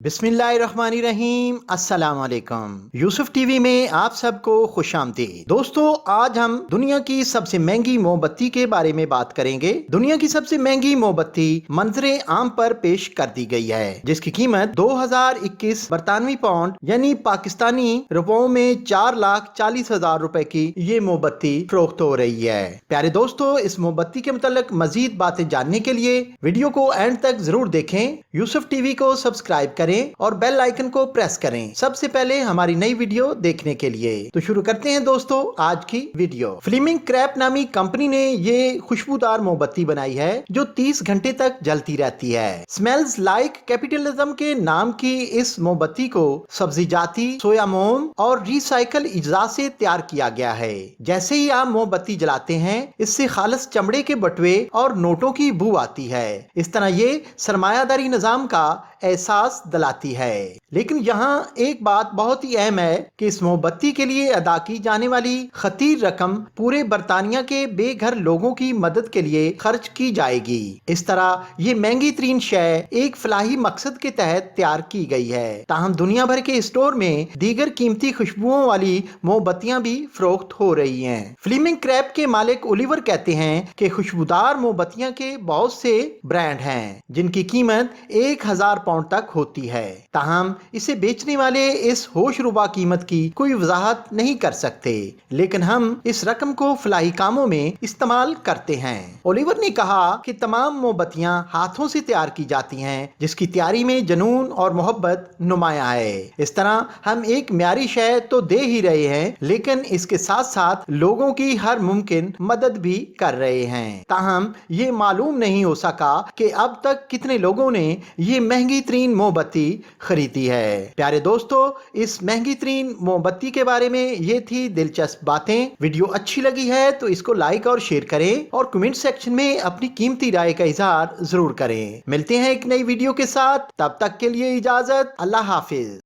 बिस्मिल्लाहिर्रहमानिर्रहीम, अस्सलाम वालेकुम। यूसुफ टीवी में आप सबको खुश आमदीद। दोस्तों, आज हम दुनिया की सबसे महंगी मोमबत्ती के बारे में बात करेंगे। दुनिया की सबसे महंगी मोमबत्ती मंजरे आम पर पेश कर दी गई है, जिसकी कीमत 2021 बरतानवी पाउंड यानी पाकिस्तानी रुपयों में 4,40,000 रुपए की ये मोमबत्ती फरोख्त हो रही है। प्यारे दोस्तों, इस मोमबत्ती के मुतालिक मजीद बातें जानने के लिए वीडियो को एंड तक जरूर देखें। यूसुफ टीवी को सब्सक्राइब करें और बेल आइकन को प्रेस करें सबसे पहले हमारी नई वीडियो देखने के लिए। तो शुरू करते हैं दोस्तों आज की वीडियो। फ्लेमिंग क्रैप नामी कंपनी ने ये खुशबूदार मोमबत्ती बनाई है जो 30 घंटे तक जलती रहती है। स्मेल्स लाइक कैपिटलिज्म के नाम की इस मोमबत्ती को सब्जी जाती, सोया मोम और रिसाइकल इज्जा से तैयार किया गया है। जैसे ही आप मोमबत्ती जलाते हैं, इससे खालिस चमड़े के बटुए और नोटों की बू आती है। इस तरह ये सरमायादारी निजाम का एहसास दिलाती है। लेकिन यहाँ एक बात बहुत ही अहम है कि इस मोमबत्ती के लिए अदा की जाने वाली खतीर रकम पूरे बरतानिया के बेघर लोगों की मदद के लिए खर्च की जाएगी। इस तरह ये महंगी तरीन शय एक फलाही मकसद के तहत तैयार की गई है। ताहम दुनिया भर के स्टोर में दीगर कीमती खुशबुओं वाली मोमबत्तियां भी फरोख्त हो रही हैं। फ्लेमिंग क्रैप के मालिक ओलिवर कहते हैं कि खुशबूदार मोमबत्तियां के बहुत से ब्रांड हैं जिनकी कीमत 1,000 पाउंड तक होती है। ताहम इसे बेचने वाले इस होशरुबा कीमत की कोई वजाहत नहीं कर सकते, लेकिन हम इस रकम को फलाही कामों में इस्तेमाल करते हैं। ओलिवर ने कहा कि तमाम मोमबत्तियां हाथों से तैयार की जाती हैं, जिसकी तैयारी में जुनून और मोहब्बत नुमाया है। इस तरह हम एक म्यारी शय तो दे ही रहे हैं, लेकिन इसके साथ साथ लोगों की हर मुमकिन मदद भी कर रहे हैं। ताहम ये मालूम नहीं हो सका कि अब तक कितने लोगों ने ये महंगी तरीन मोमबत्ती खरीदी है। प्यारे दोस्तों, इस महंगी तरीन मोमबत्ती के बारे में ये थी दिलचस्प बातें। वीडियो अच्छी लगी है तो इसको लाइक और शेयर करें और कमेंट सेक्शन में अपनी कीमती राय का इजहार जरूर करें। मिलते हैं एक नई वीडियो के साथ, तब तक के लिए इजाजत, अल्लाह हाफिज।